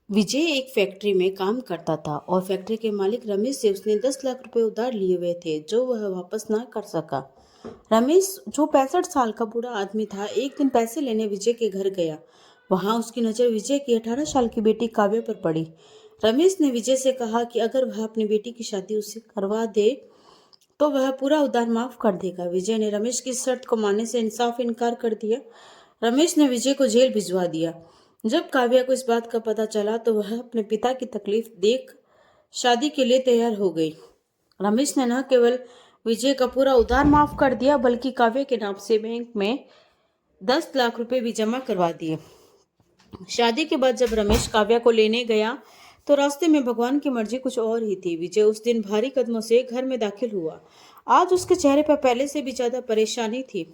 विजय एक फैक्ट्री में काम करता था और फैक्ट्री के मालिक रमेश से उसने 10 लाख रुपए उधार लिए हुए थे जो वह वापस ना कर सका। रमेश जो 65 साल का बूढ़ा आदमी था एक दिन पैसे लेने विजय के घर गया। वहां उसकी नज़र विजय की 18 साल की बेटी काव्य पर पड़ी। रमेश ने विजय से कहा कि अगर वह अपनी बेटी की शादी उससे करवा दे तो वह पूरा उधार माफ कर देगा। विजय ने रमेश की शर्त को मानने से इंसाफ इनकार कर दिया। रमेश ने विजय को जेल भिजवा दिया। जब काव्या को इस बात का पता चला तो वह अपने पिता की तकलीफ देख शादी के लिए तैयार हो गई। रमेश ने न केवल विजय का पूरा उधार माफ कर दिया बल्कि काव्या के नाम से बैंक में 10 लाख रुपए भी जमा करवा दिए। शादी के बाद जब रमेश काव्या को लेने गया तो रास्ते में भगवान की मर्जी कुछ और ही थी। विजय उस दिन भारी कदमों से घर में दाखिल हुआ। आज उसके चेहरे पर पहले से भी ज्यादा परेशानी थी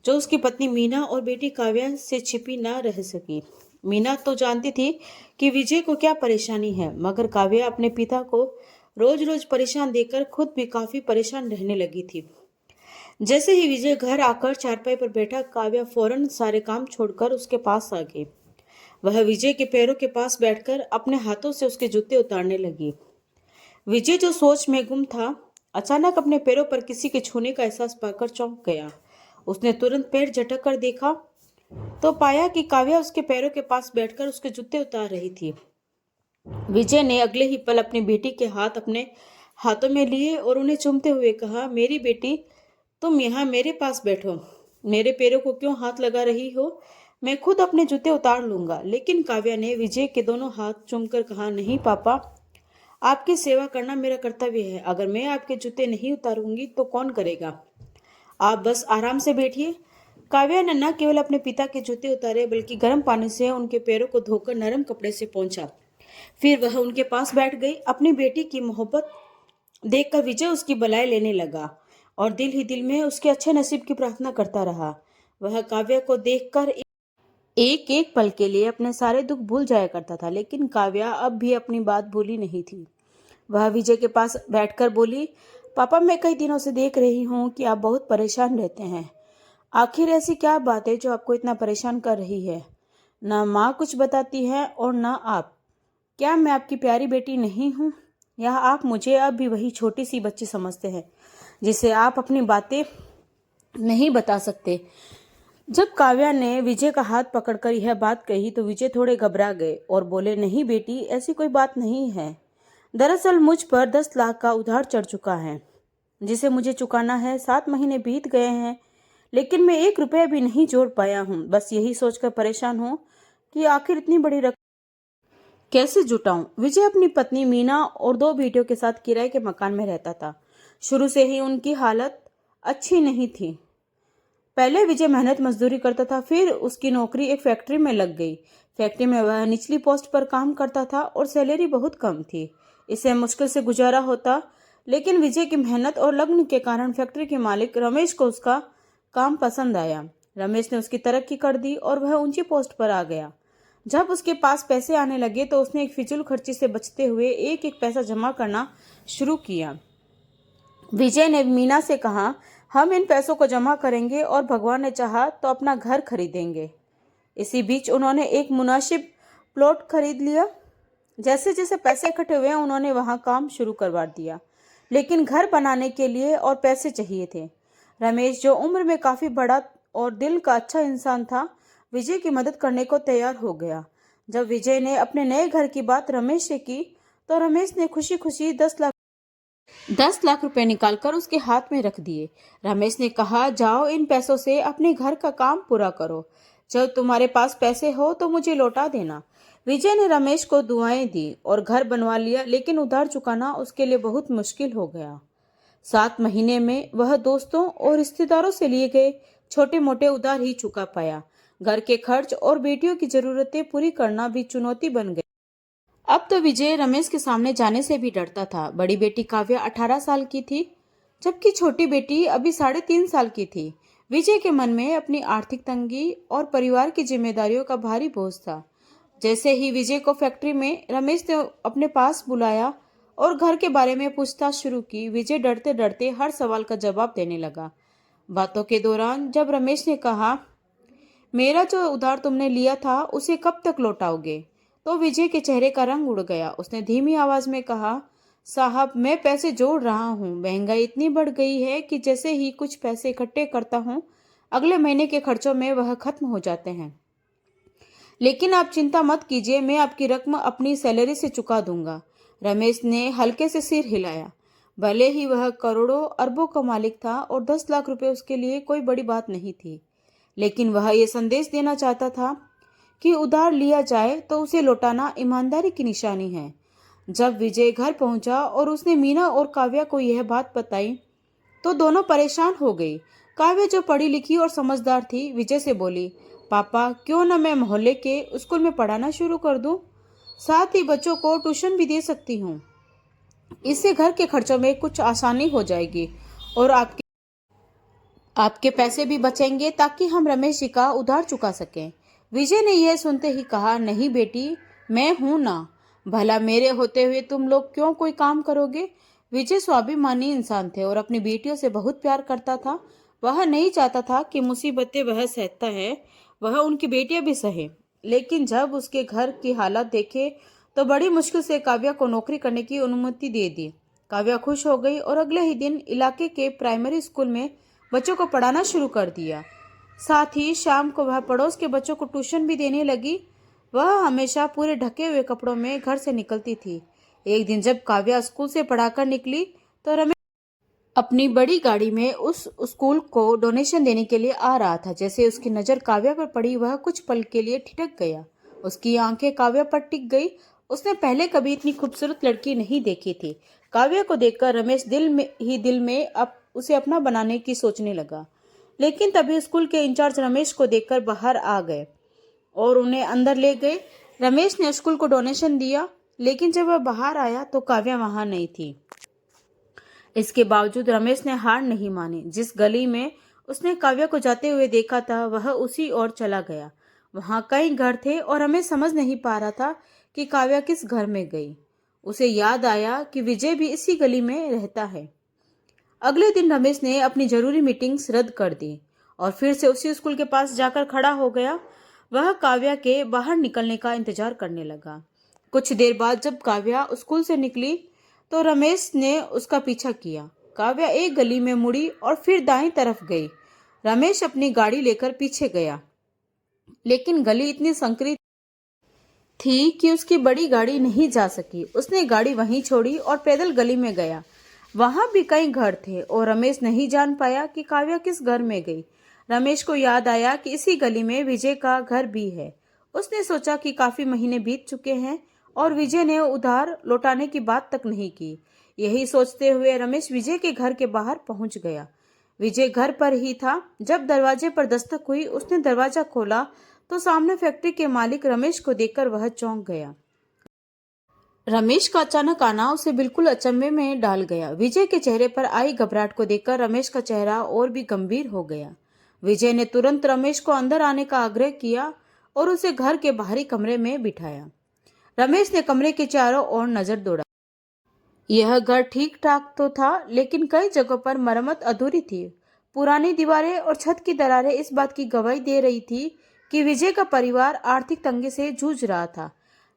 जो उसकी पत्नी मीना और बेटी काव्या से छिपी ना रह सकी। मीना तो जानती थी कि विजय को क्या परेशानी है, मगर काव्या अपने पिता को रोज रोज परेशान देखकर खुद भी काफी परेशान रहने लगी थी। जैसे ही विजय घर आकर चारपाई पर बैठा, काव्या फौरन सारे काम छोड़कर उसके पास आ गई। वह विजय के पैरों के पास बैठकर अपने हाथों से उसके जूते उतारने लगी। विजय जो सोच में गुम था, अचानक अपने पैरों पर किसी के छूने का एहसास पाकर चौंक गया। उसने तुरंत पैर झटक कर देखा तो पाया कि काव्या उसके पैरों के पास बैठकर उसके जूते उतार रही थी। विजय ने अगले ही पल अपनी बेटी के हाथ अपने हाथों में लिए और उन्हें चूमते हुए कहा, मेरी बेटी, तुम यहाँ मेरे पास बैठो। मेरे पैरों को क्यों हाथ लगा रही हो? मैं खुद अपने जूते उतार लूंगा। लेकिन काव्या ने विजय के दोनों हाथ चूमकर कहा, नहीं पापा, आपकी सेवा करना मेरा कर्तव्य है। अगर मैं आपके जूते नहीं उतारूंगी तो कौन करेगा? आप बस आराम से बैठिए। काव्या ने न केवल अपने पिता के जूते उतारे बल्कि गर्म पानी से उनके पैरों को धोकर नरम कपड़े से पोंछा। फिर वह उनके पास बैठ गई। अपनी बेटी की मोहब्बत देखकर विजय उसकी बलाई लेने लगा और दिल ही दिल में उसके अच्छे नसीब की प्रार्थना करता रहा। वह काव्या को देखकर एक एक पल के लिए अपने सारे दुख भूल जाया करता था, लेकिन काव्या अब भी अपनी बात भूली नहीं थी। वह विजय के पास बैठकर बोली, पापा, मैं कई दिनों से देख रही हूँ कि आप बहुत परेशान रहते हैं। आखिर ऐसी क्या बात है जो आपको इतना परेशान कर रही है? ना माँ कुछ बताती है और ना आप। क्या मैं आपकी प्यारी बेटी नहीं हूँ? या आप मुझे अब भी वही छोटी सी बच्ची समझते हैं जिसे आप अपनी बातें नहीं बता सकते? जब काव्या ने विजय का हाथ पकड़कर यह बात कही तो विजय थोड़े घबरा गए और बोले, नहीं बेटी, ऐसी कोई बात नहीं है। दरअसल मुझ पर 10 लाख का उधार चढ़ चुका है जिसे मुझे चुकाना है। 7 महीने बीत गए हैं लेकिन मैं 1 रुपया भी नहीं जोड़ पाया हूँ। बस यही सोचकर परेशान हूँ कि आखिर इतनी बड़ी रकम कैसे जुटाऊं। विजय अपनी पत्नी मीना और 2 बेटियों के साथ किराए के मकान में रहता था। शुरू से ही उनकी हालत अच्छी नहीं थी। पहले विजय मेहनत मजदूरी करता था, फिर उसकी नौकरी एक फैक्ट्री में लग गई। फैक्ट्री में वह निचली पोस्ट पर काम करता था और सैलरी बहुत कम थी। इससे मुश्किल से गुजारा होता, लेकिन विजय की मेहनत और लगन के कारण फैक्ट्री के मालिक रमेश को उसका काम पसंद आया। रमेश ने उसकी तरक्की कर दी और वह ऊंची पोस्ट पर आ गया। जब उसके पास पैसे आने लगे तो उसने एक फिजूल खर्ची से बचते हुए एक एक पैसा जमा करना शुरू किया। विजय ने मीना से कहा, हम इन पैसों को जमा करेंगे और भगवान ने चाहा तो अपना घर खरीदेंगे। इसी बीच उन्होंने एक मुनासिब प्लॉट खरीद लिया। जैसे जैसे पैसे इकट्ठे हुए उन्होंने वहां काम शुरू करवा दिया, लेकिन घर बनाने के लिए और पैसे चाहिए थे। रमेश, जो उम्र में काफी बड़ा और दिल का अच्छा इंसान था, विजय की मदद करने को तैयार हो गया। जब विजय ने अपने नए घर की बात रमेश से की तो रमेश ने खुशी खुशी 10 लाख रुपए निकालकर उसके हाथ में रख दिए। रमेश ने कहा, जाओ, इन पैसों से अपने घर का काम पूरा करो। जब तुम्हारे पास पैसे हो तो मुझे लौटा देना। विजय ने रमेश को दुआएं दी और घर बनवा लिया, लेकिन उधार चुकाना उसके लिए बहुत मुश्किल हो गया। 7 महीने में वह दोस्तों और रिश्तेदारों से लिए गए छोटे मोटे उधार ही चुका पाया। घर के खर्च और बेटियों की जरूरतें पूरी करना भी चुनौती बन गई। अब तो विजय रमेश के सामने जाने से भी डरता था। बड़ी बेटी काव्या 18 साल की थी जबकि छोटी बेटी अभी 3.5 साल की थी। विजय के मन में अपनी आर्थिक तंगी और परिवार की जिम्मेदारियों का भारी बोझ था। जैसे ही विजय को फैक्ट्री में रमेश ने अपने पास बुलाया और घर के बारे में पूछताछ शुरू की, विजय डरते डरते हर सवाल का जवाब देने लगा। बातों के दौरान जब रमेश ने कहा, मेरा जो उधार तुमने लिया था उसे कब तक लौटाओगे, तो विजय के चेहरे का रंग उड़ गया। उसने धीमी आवाज में कहा, साहब मैं पैसे जोड़ रहा हूँ। महंगाई इतनी बढ़ गई है कि जैसे ही कुछ पैसे इकट्ठे करता हूँ, अगले महीने के खर्चों में वह खत्म हो जाते हैं। लेकिन आप चिंता मत कीजिए, मैं आपकी रकम अपनी सैलरी से चुका दूंगा। रमेश ने हल्के से सिर हिलाया। भले ही वह करोड़ों अरबों का मालिक था और 10 लाख रुपए उसके लिए कोई बड़ी बात नहीं थी, लेकिन वह यह संदेश देना चाहता था कि उधार लिया जाए तो उसे लौटाना ईमानदारी की निशानी है। जब विजय घर पहुंचा और उसने मीना और काव्या को यह बात बताई तो दोनों परेशान हो गई। काव्या जो पढ़ी लिखी और समझदार थी, विजय से बोली, पापा क्यों न मैं मोहल्ले के स्कूल में पढ़ाना शुरू कर दूं, साथ ही बच्चों को ट्यूशन भी दे सकती हूँ। इससे घर के खर्चों में कुछ आसानी हो जाएगी और आपके पैसे भी बचेंगे ताकि हम रमेश जी का उधार चुका सकें। विजय ने यह सुनते ही कहा, नहीं बेटी, मैं हूं ना, भला मेरे होते हुए तुम लोग क्यों कोई काम करोगे। विजय स्वाभिमानी इंसान थे और अपनी बेटियों से बहुत प्यार करता था। वह नहीं चाहता था कि मुसीबतें वह सहता है वह उनकी बेटियां भी सहे। लेकिन जब उसके घर की हालत देखे तो बड़ी मुश्किल से काव्या को नौकरी करने की अनुमति दे दी। काव्या खुश हो गई और अगले ही दिन इलाके के प्राइमरी स्कूल में बच्चों को पढ़ाना शुरू कर दिया। साथ ही शाम को वह पड़ोस के बच्चों को ट्यूशन भी देने लगी। वह हमेशा पूरे ढके हुए कपड़ों में घर से निकलती थी। एक दिन जब काव्या स्कूल से पढ़ाकर निकली तो रमेश अपनी बड़ी गाड़ी में उस स्कूल को डोनेशन देने के लिए आ रहा था। जैसे उसकी नजर काव्या पर पड़ी, वह कुछ पल के लिए ठिठक गया। उसकी आंखें काव्या पर टिक गई। उसने पहले कभी इतनी खूबसूरत लड़की नहीं देखी थी। काव्या को देखकर रमेश दिल में उसे अपना बनाने की सोचने लगा। लेकिन तभी स्कूल के इंचार्ज रमेश को देखकर बाहर आ गए और उन्हें अंदर ले गए। रमेश ने स्कूल को डोनेशन दिया, लेकिन जब वह बाहर आया तो काव्या वहां नहीं थी। इसके बावजूद रमेश ने हार नहीं मानी। जिस गली में उसने काव्या को जाते हुए देखा था, वह उसी ओर चला गया। वहां कई घर थे और रमेश समझ नहीं पा रहा था कि काव्या किस घर में गई। उसे याद आया कि विजय भी इसी गली में रहता है। अगले दिन रमेश ने अपनी जरूरी मीटिंग्स रद्द कर दी और फिर से उसी स्कूल के पास जाकर खड़ा हो गया। वह काव्या के बाहर निकलने का इंतजार करने लगा। कुछ देर बाद जब काव्या स्कूल से निकली तो रमेश ने उसका पीछा किया। काव्या एक गली में मुड़ी और फिर दाईं तरफ गई। रमेश अपनी गाड़ी लेकर पीछे गया, लेकिन गली इतनी संकरी थी कि उसकी बड़ी गाड़ी नहीं जा सकी। उसने गाड़ी वहीं छोड़ी और पैदल गली में गया। वहां भी कई घर थे और रमेश नहीं जान पाया कि काव्या किस घर में गई। रमेश को याद आया कि इसी गली में विजय का घर भी है। उसने सोचा कि काफी महीने बीत चुके हैं और विजय ने उधार लौटाने की बात तक नहीं की। यही सोचते हुए रमेश विजय के घर के बाहर पहुंच गया। विजय घर पर ही था। जब दरवाजे पर दस्तक हुई, उसने दरवाजा खोला तो सामने फैक्ट्री के मालिक रमेश को देखकर वह चौंक गया। रमेश का अचानक आना उसे बिल्कुल अचंभे में डाल गया। विजय के चेहरे पर आई घबराहट को देखकर रमेश का चेहरा और भी गंभीर हो गया। विजय ने तुरंत रमेश को अंदर आने का आग्रह किया और उसे घर के बाहरी कमरे में बिठाया। रमेश ने कमरे के चारों ओर नजर दौड़ा। यह घर ठीक ठाक तो था, लेकिन कई जगहों पर मरम्मत अधूरी थी। पुरानी दीवारें और छत की दरारें इस बात की गवाही दे रही थी कि विजय का परिवार आर्थिक तंगी से जूझ रहा था।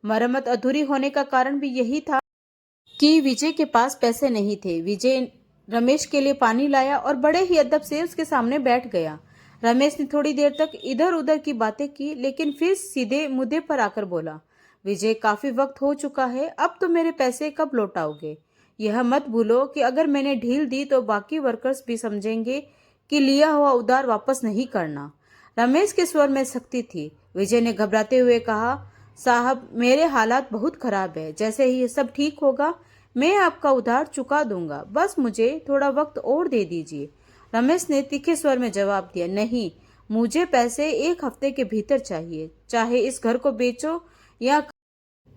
मरम्मत अधूरी होने का कारण भी यही था कि विजय के पास पैसे नहीं थे। विजय रमेश के लिए पानी लाया और बड़े ही अदब से उसके सामने बैठ गया। रमेश ने थोड़ी देर तक इधर उधर की बातें की, लेकिन फिर सीधे मुद्दे पर आकर बोला, विजय काफी वक्त हो चुका है, अब तो मेरे पैसे कब लौटाओगे। यह मत भूलो कि अगर मैंने ढील दी तो बाकी वर्कर्स भी समझेंगे कि लिया हुआ उधार वापस नहीं करना। रमेश के स्वर में सख्ती थी। विजय ने घबराते हुए कहा, साहब मेरे हालात बहुत खराब है, जैसे ही सब ठीक होगा मैं आपका उधार चुका दूंगा, बस मुझे थोड़ा वक्त और दे दीजिए। रमेश ने तीखे स्वर में जवाब दिया, नहीं, मुझे पैसे 1 हफ्ते के भीतर चाहिए, चाहे इस घर को बेचो या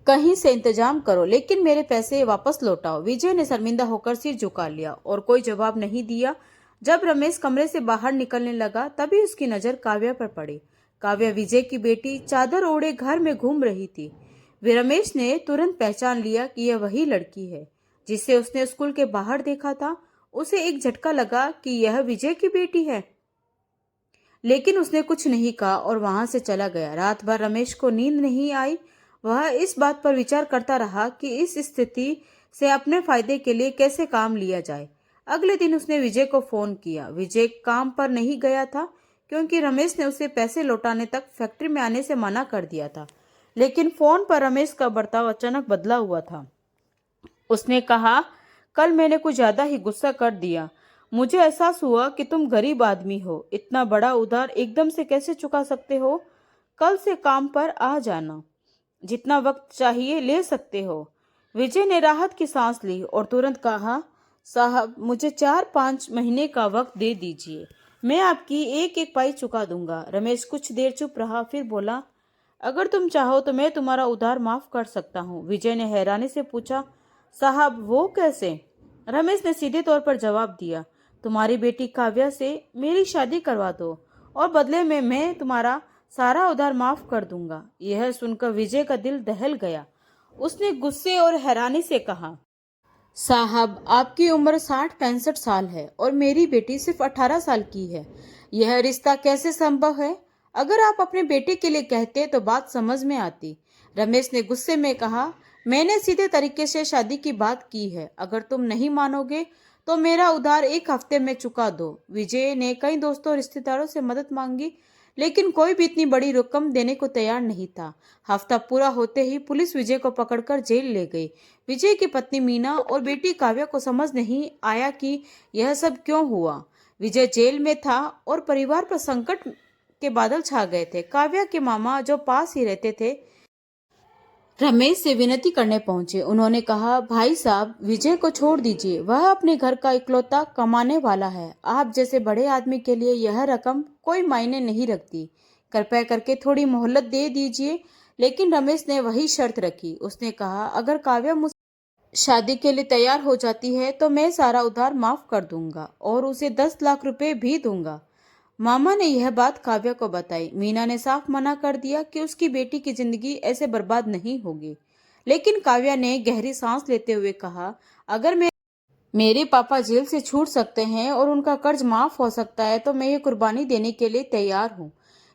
कहीं से इंतजाम करो, लेकिन मेरे पैसे वापस लौटाओ। विजय ने शर्मिंदा होकर सिर झुका लिया और कोई जवाब नहीं दिया। जब रमेश कमरे से बाहर निकलने लगा तभी उसकी नजर काव्या पर पड़ी। काव्या विजय की बेटी चादर ओढ़े घर में घूम रही थी। रमेश ने तुरंत पहचान लिया कि यह वही लड़की है जिसे उसने स्कूल के बाहर देखा था। उसे एक झटका लगा कि यह विजय की बेटी है, लेकिन उसने कुछ नहीं कहा और वहां से चला गया। रात भर रमेश को नींद नहीं आई। वह इस बात पर विचार करता रहा कि इस स्थिति से अपने फायदे के लिए कैसे काम लिया जाए। अगले दिन उसने विजय को फोन किया। विजय काम पर नहीं गया था क्योंकि रमेश ने उसे पैसे लौटाने तक फैक्ट्री में आने से मना कर दिया था। लेकिन फोन पर रमेश का बर्ताव अचानक बदला हुआ था। उसने कहा, कल मैंने कुछ ज्यादा ही गुस्सा कर दिया। मुझे एहसास हुआ कि तुम गरीब आदमी हो। इतना बड़ा उधार एकदम से कैसे चुका सकते हो? कल से काम पर आ जाना। जितना वक्त चाहिए ले सकते हो। विजय ने राहत की सांस ली और तुरंत कहा, साहब मुझे 4-5 महीने का वक्त दे दीजिए, मैं आपकी एक एक पाई चुका दूंगा। रमेश कुछ देर चुप रहा, फिर बोला, अगर तुम चाहो तो मैं तुम्हारा उधार माफ कर सकता हूँ। विजय ने हैरानी से पूछा, साहब वो कैसे? रमेश ने सीधे तौर पर जवाब दिया, तुम्हारी बेटी काव्या से मेरी शादी करवा दो और बदले में मैं तुम्हारा सारा उधार माफ कर दूंगा। यह सुनकर विजय का दिल दहल गया। उसने गुस्से और हैरानी से कहा, साहब आपकी उम्र 60-65 साल है और मेरी बेटी सिर्फ 18 साल की है। यह रिश्ता कैसे संभव है? अगर आप अपने बेटे के लिए कहते तो बात समझ में आती। रमेश ने गुस्से में कहा, मैंने सीधे तरीके से शादी की बात की है। अगर तुम नहीं मानोगे तो मेरा उधार 1 हफ्ते में चुका दो। विजय ने कई दोस्तों और रिश्तेदारों से मदद मांगी, लेकिन कोई भी इतनी बड़ी रकम देने को तैयार नहीं था। हफ्ता पूरा होते ही पुलिस विजय को पकड़कर जेल ले गई। विजय की पत्नी मीना और बेटी काव्या को समझ नहीं आया कि यह सब क्यों हुआ। विजय जेल में था और परिवार पर संकट के बादल छा गए थे। काव्या के मामा जो पास ही रहते थे, रमेश से विनती करने पहुंचे। उन्होंने कहा, भाई साहब विजय को छोड़ दीजिए, वह अपने घर का इकलौता कमाने वाला है। आप जैसे बड़े आदमी के लिए यह रकम कोई मायने नहीं रखती। कृपया करके थोड़ी मोहलत दे दीजिए। लेकिन रमेश ने वही शर्त रखी। उसने कहा, अगर काव्या मुझसे शादी के लिए तैयार हो जाती है तो मैं सारा उधार माफ कर दूंगा और उसे 10 लाख रुपए भी दूंगा। मामा ने यह बात काव्या को बताई। मीना ने साफ मना कर दिया कि उसकी बेटी की जिंदगी ऐसे बर्बाद नहीं होगी। लेकिन काव्या ने गहरी सांस लेते हुए कहा, अगर मेरे पापा जेल से छूट सकते हैं और उनका कर्ज माफ हो सकता है तो मैं ये कुर्बानी देने के लिए तैयार हूँ।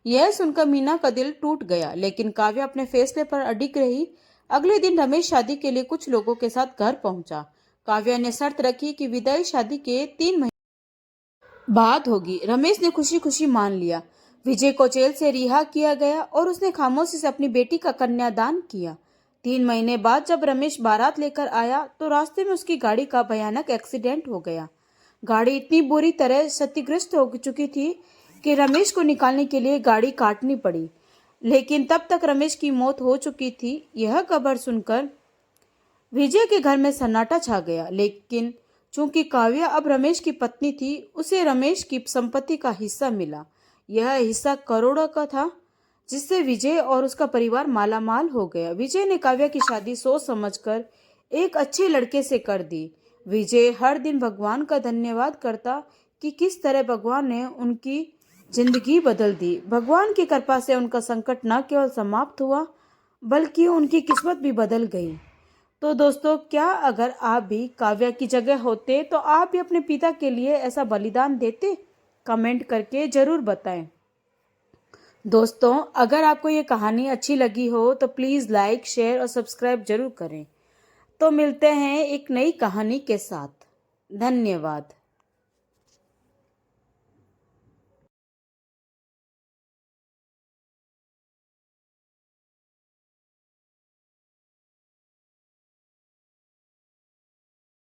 यह सुनकर मीना का दिल टूट गया, लेकिन काव्या अपने फैसले पर अडिग रही। अगले दिन रमेश शादी के लिए कुछ लोगों के साथ घर पहुंचा। काव्या ने शर्त रखी कि विदाई शादी के 3 महीने बात होगी। रमेश ने खुशी खुशी मान लिया। विजय को जेल से रिहा किया गया और उसने खामोशी से अपनी बेटी का कन्यादान किया। 3 महीने बाद जब रमेश बारात लेकर आया तो रास्ते में उसकी गाड़ी का भयानक एक्सीडेंट हो गया। गाड़ी इतनी बुरी तरह क्षतिग्रस्त हो चुकी थी कि रमेश को निकालने के लिए गाड़ी काटनी पड़ी। लेकिन तब तक रमेश की मौत हो चुकी थी। यह खबर सुनकर विजय के घर में सन्नाटा छा गया। लेकिन चूंकि काव्या अब रमेश की पत्नी थी, उसे रमेश की संपत्ति का हिस्सा मिला। यह हिस्सा करोड़ों का था, जिससे विजय और उसका परिवार मालामाल हो गया। विजय ने काव्या की शादी सोच समझकर एक अच्छे लड़के से कर दी। विजय हर दिन भगवान का धन्यवाद करता कि किस तरह भगवान ने उनकी जिंदगी बदल दी। भगवान की कृपा से उनका संकट न केवल समाप्त हुआ, बल्कि उनकी किस्मत भी बदल गई। तो दोस्तों, क्या अगर आप भी काव्या की जगह होते तो आप भी अपने पिता के लिए ऐसा बलिदान देते? कमेंट करके जरूर बताएं। दोस्तों, अगर आपको ये कहानी अच्छी लगी हो तो प्लीज़ लाइक, शेयर और सब्सक्राइब जरूर करें। तो मिलते हैं एक नई कहानी के साथ। धन्यवाद।